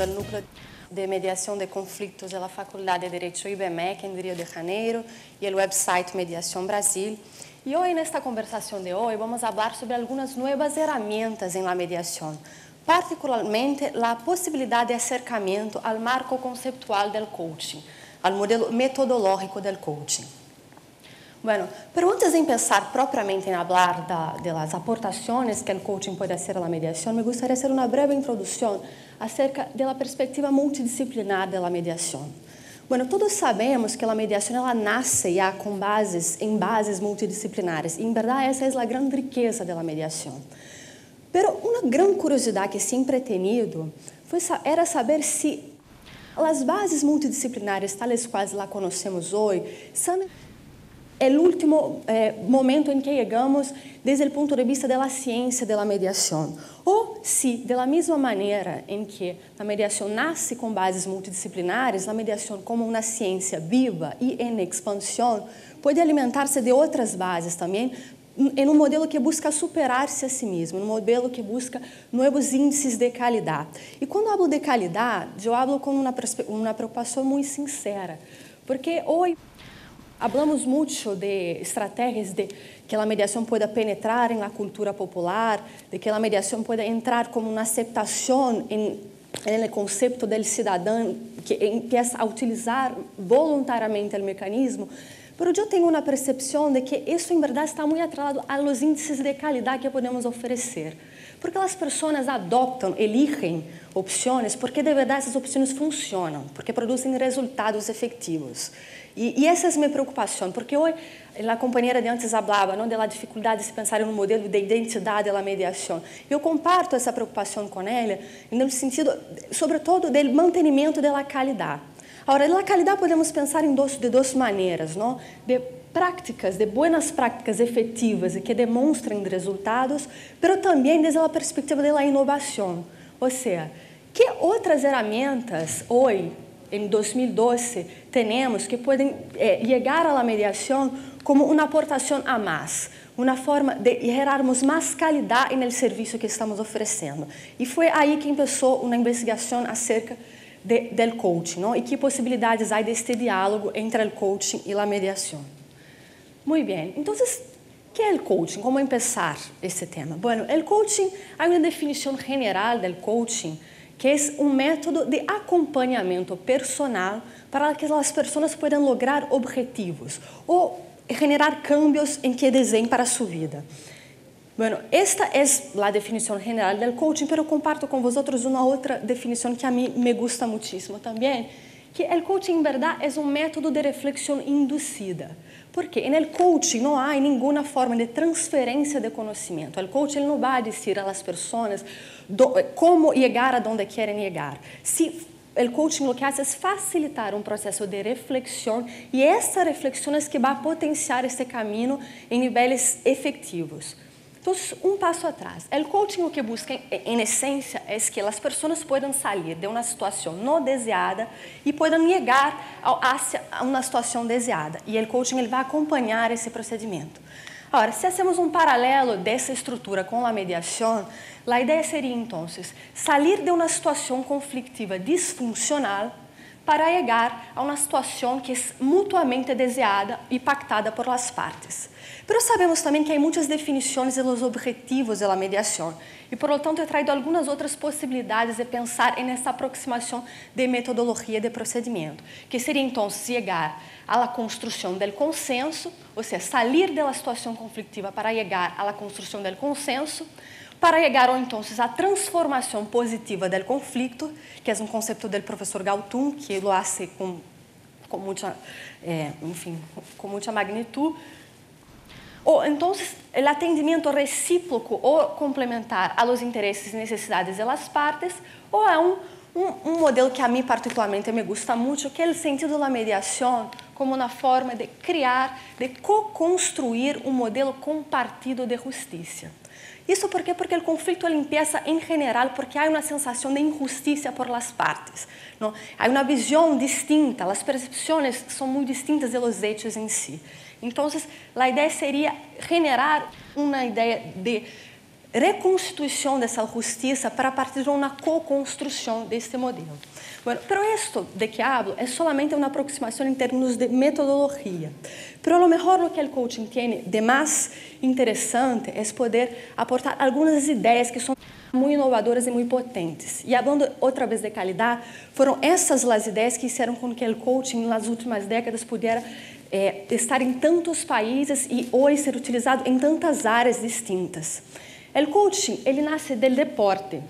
del Núcleo de Mediación de Conflictos de la Facultad de Derecho IBMEC en Río de Janeiro y el website Mediación Brasil. Y hoy, en esta conversación de hoy, vamos a hablar sobre algunas nuevas herramientas en la mediación, particularmente la posibilidad de acercamiento al marco conceptual del coaching, al modelo metodológico del coaching. Bueno, pero antes de empezar propiamente en hablar de las aportaciones que el coaching puede hacer a la mediación, me gustaría hacer una breve introducción acerca de la perspectiva multidisciplinar de la mediación. Bueno, todos sabemos que la mediación ela nace ya con bases multidisciplinares, y en verdad esa es la gran riqueza de la mediación. Pero una gran curiosidad que siempre he tenido era saber si las bases multidisciplinares, tales cuales la conocemos hoy, son el último momento en que llegamos desde el punto de vista de la ciencia de la mediación. O si, de la misma manera en que la mediación nace con bases multidisciplinares, la mediación como una ciencia viva y en expansión puede alimentarse de otras bases también, en un modelo que busca superar-se a si mesmo, en un modelo que busca nuevos índices de calidad. Y cuando hablo de calidad, yo hablo con una preocupación muy sincera, porque hoy hablamos mucho de estrategias de que a mediação pueda penetrar en la cultura popular, de que a mediação pueda entrar como una aceptación en el concepto del ciudadano que empieza a utilizar voluntariamente el mecanismo. Pero yo tengo una percepción de que eso en verdad está muy atrelado a los índices de calidad que podemos ofrecer. Porque las personas adoptan, eligen opciones porque de verdad esas opciones funcionan, porque producen resultados efectivos. Y esa es mi preocupación, porque hoy la compañera de antes hablaba, ¿no?, de la dificultad de se pensar en un modelo de identidad de la mediación. Yo comparto esa preocupación con ella en el sentido, sobre todo, del mantenimiento de la calidad. Ahora, la calidad podemos pensar de dos maneras, ¿no? De prácticas, de buenas prácticas efectivas y que demonstren resultados, pero también desde la perspectiva de la innovación. O sea, ¿qué otras herramientas hoy, en 2012, tenemos que pueden llegar a la mediación como una aportación a más, una forma de gerarmos más calidad en el servicio que estamos ofreciendo? Y fue ahí que empezó una investigación acerca del coaching, ¿no? Y qué posibilidades hay de este diálogo entre el coaching y la mediación. Muy bien, entonces, ¿qué es el coaching? ¿Cómo empezar este tema? Bueno, el coaching, hay una definición general del coaching, que es un método de acompañamiento personal para que las personas puedan lograr objetivos o generar cambios en que deseen para su vida. Bueno, esta es la definición general del coaching, pero comparto con vosotros una otra definición que a mí me gusta muchísimo también, que el coaching en verdad es un método de reflexión inducida. Porque en el coaching no hay ninguna forma de transferencia de conocimiento. El coaching no va a decir a las personas cómo llegar a donde quieren llegar. Si el coaching lo que hace es facilitar un proceso de reflexión, y esta reflexión es que va a potenciar este camino en niveles efectivos. Entonces, un paso atrás. El coaching lo que busca, en esencia, es que las personas puedan salir de una situación no deseada y puedan llegar hacia una situación deseada. Y el coaching él va a acompañar ese procedimiento. Ahora, si hacemos un paralelo de esa estructura con la mediación, la idea sería entonces salir de una situación conflictiva disfuncional para llegar a una situación que es mutuamente deseada y pactada por las partes. Pero sabemos también que hay muchas definiciones de los objetivos de la mediación y por lo tanto he traído algunas otras posibilidades de pensar en esta aproximación de metodología de procedimiento, que sería entonces llegar a la construcción del consenso, o sea, salir de la situación conflictiva para llegar a la construcción del consenso, para llegar entonces a transformación positiva del conflicto, que es un concepto del profesor Galtung, que lo hace con mucha magnitud. O entonces el atendimiento recíproco o complementar a los intereses y necesidades de las partes, o a un modelo que a mí particularmente me gusta mucho, que es el sentido de la mediación como una forma de crear, de co-construir un modelo compartido de justicia. ¿Isso por qué? Porque el conflicto empieza en general porque hay una sensación de injusticia por las partes, ¿no? Hay una visión distinta, las percepciones son muy distintas de los hechos en sí. Entonces, la idea sería generar una idea de reconstituição dessa justiça para partir de uma co-construção deste modelo. Bueno, pero esto de que hablo es solamente una aproximación en términos de metodología. Pero a lo mejor lo que el coaching tiene de más interesante es poder aportar algunas ideas que son muy inovadoras y muy potentes. Y hablando otra vez de calidad, fueron esas las ideas que hicieron con que el coaching en las últimas décadas pudiera estar en tantos países y hoy ser utilizado en tantas áreas distintas. El coaching, ele nace del deporte.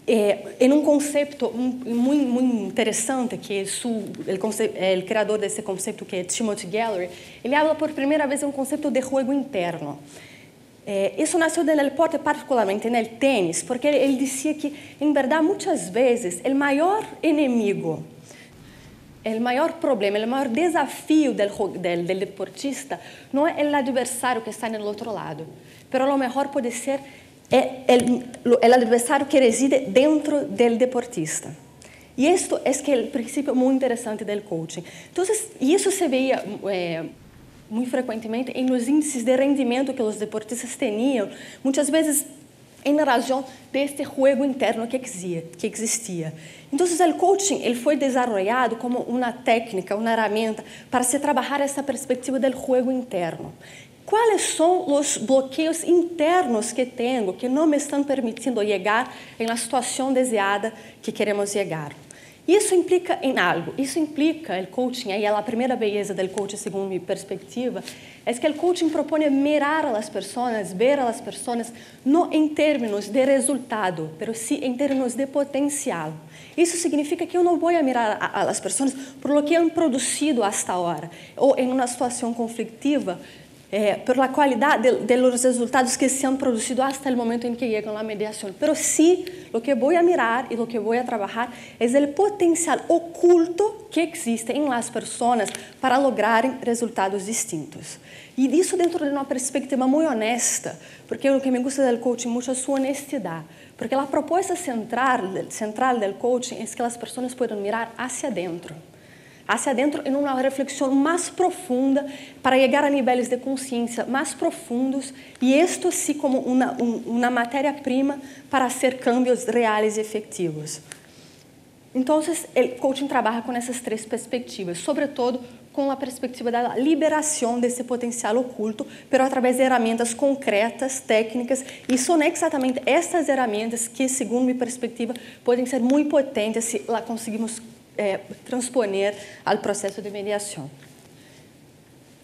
Em um conceito muito interessante, que o criador desse conceito, que é Timothy Gallery, ele habla por primeira vez de um conceito de jogo interno. Isso nasceu do deporte, particularmente no tênis, porque ele dizia que, em verdade, muitas vezes, o maior inimigo, o maior problema, o maior desafio do deportista não é o adversário que está no outro lado, mas, a lo mejor, pode ser el adversario que reside dentro del deportista. Y esto es que el principio muy interesante del coaching. Entonces, y eso se veía muy frecuentemente en los índices de rendimiento que los deportistas tenían, muchas veces en razón de este juego interno que existía. Entonces, el coaching fue desarrollado como una técnica, una herramienta para se trabajar esta perspectiva del juego interno. ¿Cuáles son los bloqueos internos que tengo que no me están permitiendo llegar en la situación deseada que queremos llegar? Isso implica em algo. Isso implica el coaching, aí é a primeira beleza del coaching, según mi perspectiva, é que el coaching propone mirar a las personas, ver a las personas, no em términos de resultado, pero sí em términos de potencial. Isso significa que eu não vou mirar a las personas por lo que han producido hasta ahora, ou em uma situação conflictiva, por la qualidad de los resultados que se han producido hasta el momento en que llegan a la mediación. Pero sí, lo que voy a mirar y lo que voy a trabajar es el potencial oculto que existe en las personas para lograr resultados distintos. Y eso dentro de una perspectiva muy honesta, porque lo que me gusta del coaching mucho es su honestidad. Porque la propuesta central del coaching es que las personas puedan mirar hacia adentro em uma reflexão mais profunda para chegar a níveis de consciência mais profundos e isto sim como uma matéria-prima para fazer cambios reais e efetivos. Então, o coaching trabalha com essas três perspectivas, sobretudo com a perspectiva da liberação desse potencial oculto, pero através de ferramentas concretas, técnicas, e são exatamente essas ferramentas que, segundo minha perspectiva, podem ser muito potentes se lá conseguimos transponer al processo de mediação.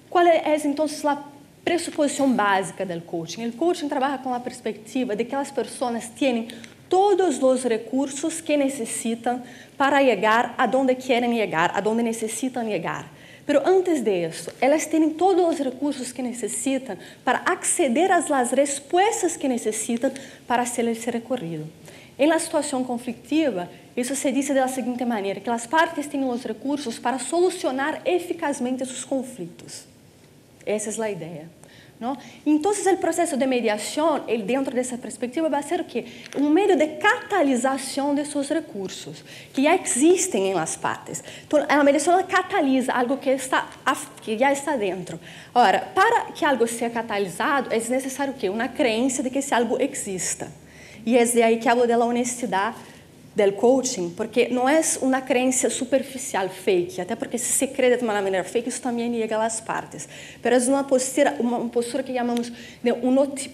Qual é, então, a pressuposição básica do coaching? O coaching trabalha com a perspectiva de que as pessoas têm todos os recursos que necessitam para chegar a onde querem chegar, a onde necessitam chegar. Pero antes de isso, elas têm todos os recursos que necessitam para acceder às respostas que necessitam para fazer esse recorrido. Em la situação conflictiva, isso se diz da seguinte maneira, que as partes têm os recursos para solucionar eficazmente seus conflitos. Essa é a ideia. ¿No? Entonces, el proceso de mediación, dentro de esa perspectiva, va a ser ¿qué? Un medio de catalización de esos recursos que ya existen en las partes. Entonces, la mediación catalisa algo que ya está dentro. Ahora, para que algo sea catalizado, es necesario ¿qué? Una creencia de que ese algo exista. Y es de ahí que hablo de la honestidad del coaching, porque não é uma crença superficial, fake, até porque se se crê de uma maneira fake, isso também chega às partes. Mas é uma postura que chamamos de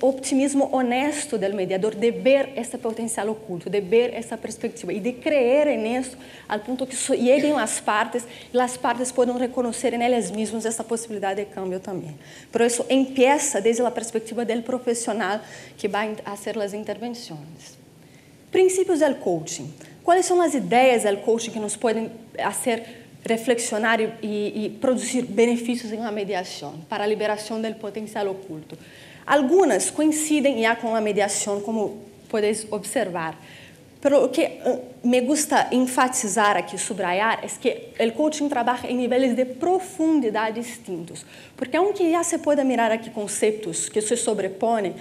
optimismo honesto do mediador, de ver esse potencial oculto, de ver essa perspectiva e de crer nisso, ao ponto que cheguem às partes e as partes possam reconhecer em elas mesmas essa possibilidade de cambio também. Por isso, empieza desde a perspectiva do profissional que vai fazer as intervenções. Princípios do coaching. Quais são as ideias do coaching que nos podem fazer reflexionar e produzir benefícios em uma mediação para a liberação do potencial oculto? Algumas coincidem já com a mediação, como podeis observar. Mas o que me gusta enfatizar aqui, subrayar, é que o coaching trabalha em níveis de profundidade distintos. Porque, aunque já se pueda mirar aqui conceitos que se sobrepõem,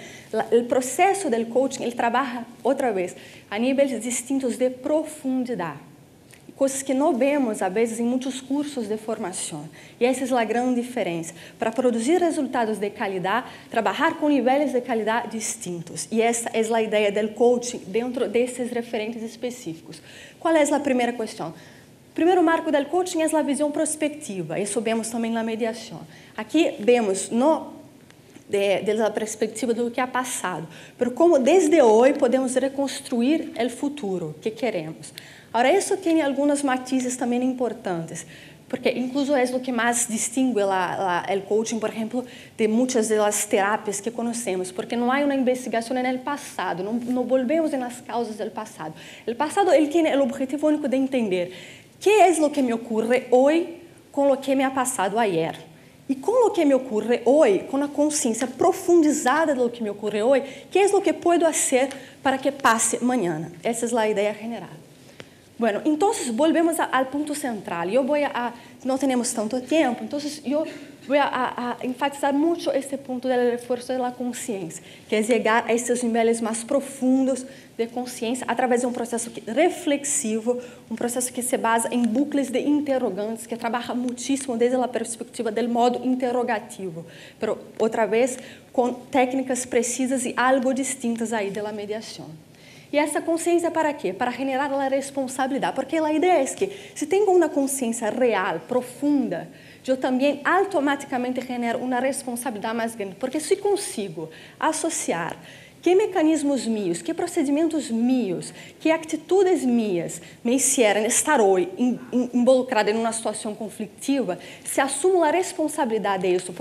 o processo do coaching ele trabalha, outra vez, a níveis distintos de profundidade. coisas que não vemos, às vezes, em muitos cursos de formação. E essa é a grande diferença. Para produzir resultados de qualidade, trabalhar com níveis de qualidade distintos. E essa é a ideia do coaching dentro desses referentes específicos. Qual é a primeira questão? O primeiro marco do coaching é a visão prospectiva. Isso vemos também na mediação. Aqui vemos desde a perspectiva do que é passado, mas como desde hoje podemos reconstruir o futuro que queremos. Agora, isso tem alguns matizes também importantes, porque incluso é o que mais distingue o coaching, por exemplo, de muitas das terapias que conhecemos, porque não há uma investigação no passado, não volvemos nas causas do passado. O passado ele tem o objetivo único de entender que é o que me ocorre hoje com o que me ha passado ayer. E com o que me ocorre hoje, com a consciência profundizada do que me ocorre hoje, que é o que posso fazer para que passe amanhã? Essa é a ideia general. Bueno, então, volvemos ao ponto central. Não temos tanto tempo, então eu vou enfatizar muito este ponto do reforço da consciência, que é chegar a esses níveis mais profundos de consciência através de um processo reflexivo, um processo que se basa em bucles de interrogantes, que trabalha muitíssimo desde a perspectiva do modo interrogativo, mas outra vez com técnicas precisas e algo distintas aí da mediação. E essa consciência para quê? Para generar a responsabilidade, porque a ideia é que se tenho uma consciência real, profunda, eu também automaticamente genero uma responsabilidade mais grande, porque se consigo associar que mecanismos meus, que procedimentos meus, que atitudes minhas me fizeram estar hoje involucrada em uma situação conflitiva, se assumo a responsabilidade disso,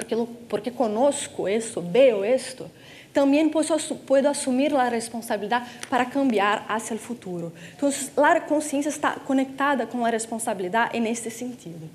porque conosco isso, veo isto, também posso assumir a responsabilidade para cambiar hacia o futuro. Então, a consciência está conectada com a responsabilidade nesse sentido.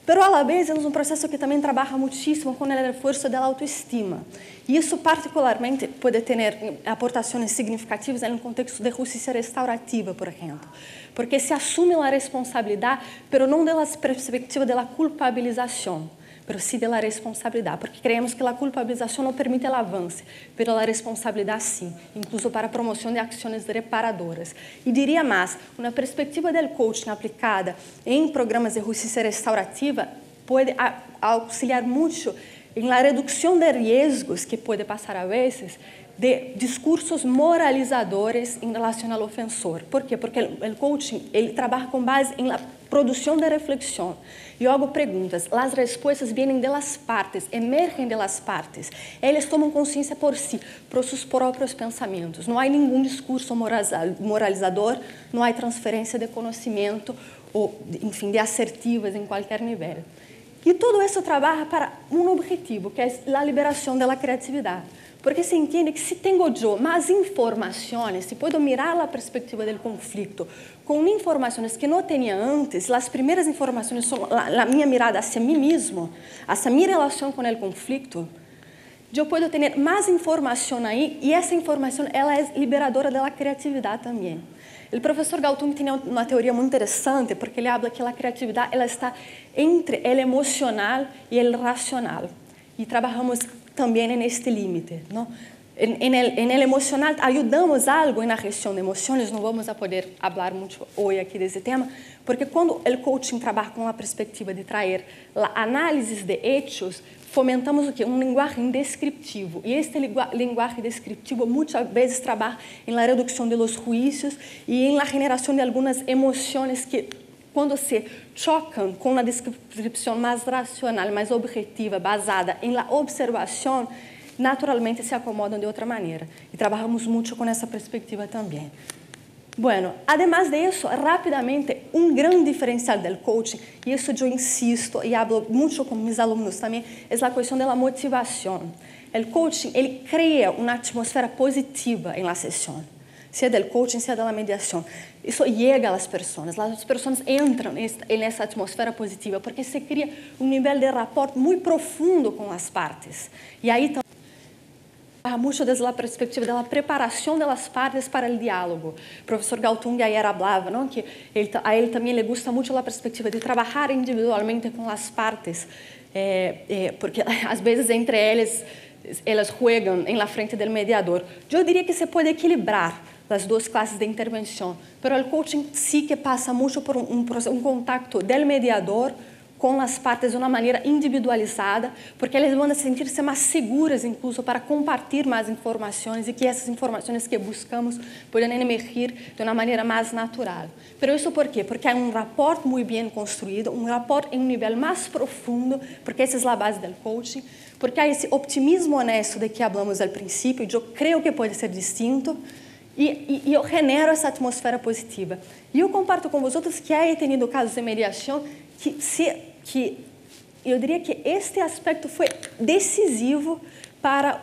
Pero, a la vez, é um processo que também trabalha muitíssimo com o reforço da autoestima. E isso, particularmente, pode ter aportações significativas no contexto de justiça restaurativa, por exemplo. Porque se assume a responsabilidade, pero não da perspectiva da culpabilização, pero sim da responsabilidade, porque creemos que a culpabilização não permite o avanço, pero a responsabilidade sim, incluso para a promoção de ações reparadoras. E diria mais, uma perspectiva do coaching aplicada em programas de justiça restaurativa pode auxiliar muito na redução de riscos que pode passar a vezes de discursos moralizadores em relação ao ofensor. Por quê? Porque o coaching ele trabalha com base em la produção de reflexão. Eu hago perguntas, as respostas vêm das partes, emergem das partes. Eles tomam consciência por si, por seus próprios pensamentos. Não há nenhum discurso moralizador, não há transferência de conhecimento ou, enfim, de assertivas em qualquer nível. E tudo isso trabalha para um objetivo, que é a liberação da criatividade. Porque se entende que se tenho eu mais informações, se posso mirar a perspectiva do conflito com informações que não tinha antes, as primeiras informações são a minha mirada hacia mim mesmo, hacia minha relação com o conflito, eu posso ter mais informação aí e essa informação ela é liberadora da criatividade também. O professor Galtung tem uma teoria muito interessante porque ele fala que a criatividade ela está entre o emocional e o racional. E trabalhamos também neste límite, não? En el emocional ajudamos algo na gestão de emoções, não vamos a poder falar muito hoje aqui desse tema, porque quando o coaching trabalha com a perspectiva de trazer a análise de hechos, fomentamos o quê? Um linguagem descriptivo. E este linguagem descriptivo muitas vezes trabalha na redução de los juízos e na generação de algumas emoções que quando se chocam com uma descrição mais racional, mais objetiva, basada em la observação, naturalmente se acomodam de outra maneira. E trabalhamos muito com essa perspectiva também. Bueno, además de isso, rapidamente, um grande diferencial do coaching, e isso eu insisto e hablo muito com meus alunos também, é a questão da motivação. O coaching, ele cria uma atmosfera positiva em la sessão, seja do coaching, seja da mediação. Isso chega às pessoas, as pessoas entram nessa atmosfera positiva, porque se cria um nível de rapport muito profundo com as partes. E aí também muito desde a perspectiva da preparação das partes para o diálogo. O professor Galtung ayer falava, não, que a ele também lhe gusta muito a perspectiva de trabalhar individualmente com as partes, porque às vezes entre elas jogam em la frente do mediador. Eu diria que se pode equilibrar, las dos clases de intervención, pero el coaching sí que pasa mucho por un contacto del mediador com as partes de uma maneira individualizada, porque eles vão sentir-se mais seguras, incluso, para compartilhar mais informações e que essas informações que buscamos possam emergir de uma maneira mais natural. Mas isso por quê? Porque há rapport muito bem construído, rapport em nível mais profundo, porque essa é a base do coaching, porque há esse optimismo honesto de que falamos ao princípio, e eu creio que pode ser distinto, e eu genero essa atmosfera positiva. E eu comparto com vocês que há tenido casos de mediação que eu diria que este aspecto foi decisivo para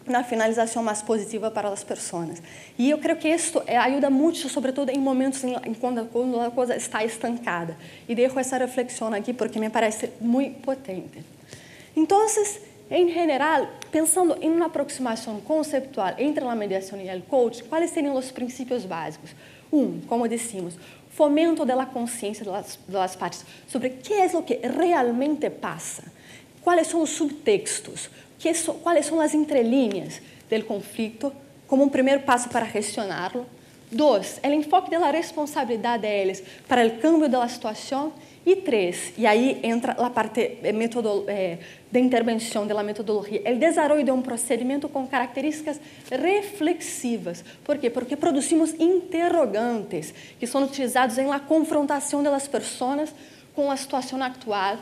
uma finalização mais positiva para as pessoas. E eu creio que isso ajuda muito, sobretudo em momentos quando a coisa está estancada. E deixo essa reflexão aqui porque me parece muito potente. Então, em geral, pensando em uma aproximação conceptual entre a mediação e o coaching, quais seriam os princípios básicos? Como dissemos, fomento da consciência das partes sobre o que é o que realmente passa, quais são os subtextos, quais são as entrelinhas do conflito, como primeiro passo para gestioná-lo. 2, o enfoque da responsabilidade deles para o cambio da situação. E 3, e aí entra a parte de intervenção da metodologia, o desenvolvimento de um procedimento com características reflexivas. Por quê? Porque produzimos interrogantes que são utilizados na confrontação das pessoas com a situação atual.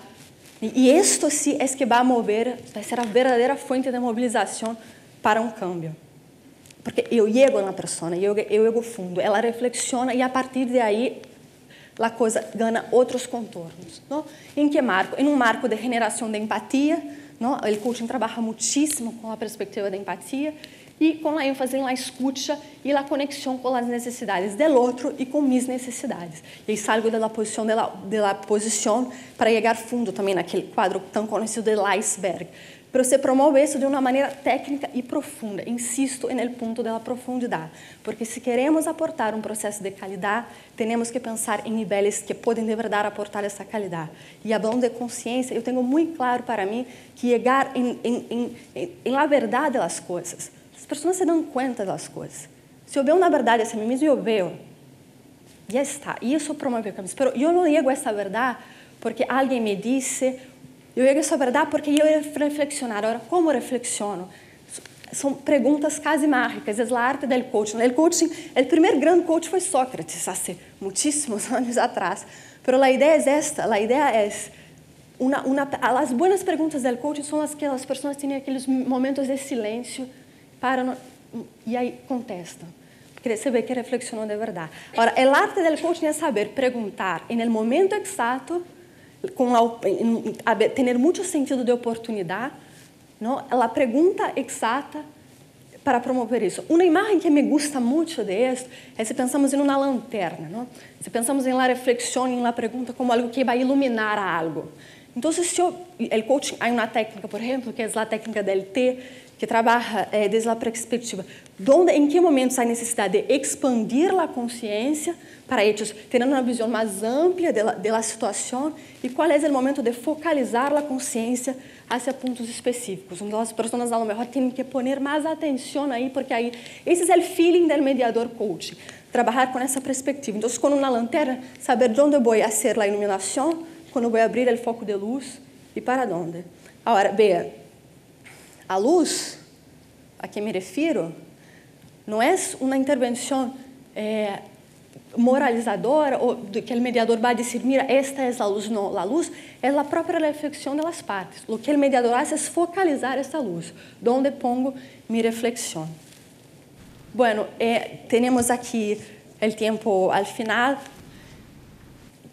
E isto sim é que vai ser a verdadeira fonte de mobilização para um cambio. Porque eu chego na pessoa, eu chego fundo, ela reflexiona e a partir de aí a coisa ganha outros contornos. Não? Em que marco? Em marco de generação de empatia. Não? O coaching trabalha muitíssimo com a perspectiva da empatia e com a ênfase na escuta e na conexão com as necessidades do outro e com minhas necessidades. E aí salgo da posição para chegar fundo também naquele quadro tão conhecido do iceberg. Pero se promove isso de uma maneira técnica e profunda. Insisto no ponto da profundidade, porque se queremos aportar um processo de qualidade, temos que pensar em níveis que podem de verdade aportar essa qualidade. E falando de consciência, eu tenho muito claro para mim que chegar em la verdade das coisas. As pessoas se dão conta das coisas. Se eu vejo uma verdade a mim mesmo, eu vejo. Já está. E isso promove cambios. Pero eu não chego a essa verdade porque alguém me disse. Eu chego a essa verdade porque eu reflexionar. Agora, como reflexiono? São perguntas quase mágicas. É a arte do coaching. O primeiro grande coach foi Sócrates, há muitíssimos anos atrás. Mas a ideia é esta. A ideia é as boas perguntas do coaching são as que as pessoas têm aqueles momentos de silêncio e aí contestam. Porque você vê que reflexionou de verdade. Agora, a arte do coaching é saber perguntar no momento exato, ter muito sentido de oportunidade, não? A pergunta exata para promover isso. Uma imagem que me gusta muito disso é se pensamos em uma lanterna, não? Se pensamos em la reflexão, em la pergunta como algo que vai iluminar algo. Então, o coaching, há uma técnica, por exemplo, que é a técnica del T, que trabalha desde a perspectiva em que momentos há necessidade de expandir a consciência para eles terem uma visão mais ampla da situação e qual é o momento de focalizar a consciência hacia pontos específicos, onde as pessoas, a lo mejor, têm que pôr mais atenção aí, porque aí esse é o feeling do mediador coaching, trabalhar com essa perspectiva. Então, com uma lanterna, saber onde vou fazer a iluminação, quando vou abrir o foco de luz e para onde. Agora, veja, a luz a que me refiro não é uma intervenção moralizadora ou que o mediador vai dizer, mira, esta é a luz. Não, a luz é a própria reflexão das partes. O que o mediador faz é focalizar esta luz, onde pongo minha reflexão. Bueno, temos aqui o tempo ao final.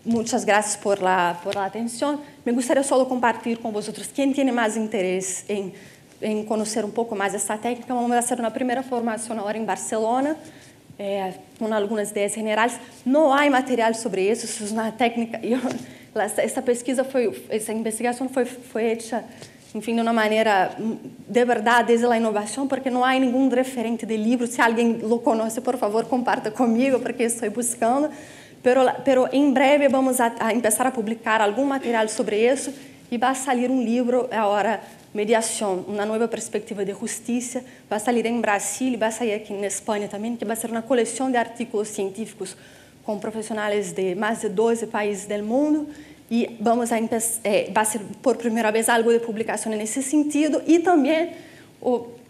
Muitas graças por la atenção. Me gostaria só de compartilhar com vocês quem tem mais interesse em conhecer um pouco mais essa técnica. Vamos fazer uma primeira formação agora em Barcelona, com algumas ideias gerais. Não há material sobre isso. Isso é uma técnica. Essa investigação foi feita, enfim, de uma maneira de verdade, desde a inovação, porque não há nenhum referente de livro. Se alguém o conhece, por favor, comparta comigo, porque estou buscando. Pero em breve vamos a começar a publicar algum material sobre isso e vai sair um livro agora mediação, uma nova perspectiva de justiça, vai sair em Brasil e vai sair aqui na Espanha também, que vai ser uma coleção de artigos científicos com profissionais de mais de 12 países do mundo, e vamos a vai ser por primeira vez algo de publicação nesse sentido, e também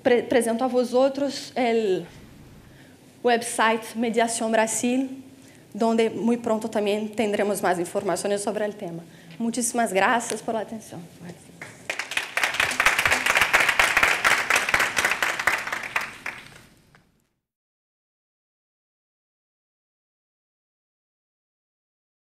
apresento a vosotros o website Mediação Brasil, onde muito pronto também teremos mais informações sobre o tema. Muitíssimas graças por atenção.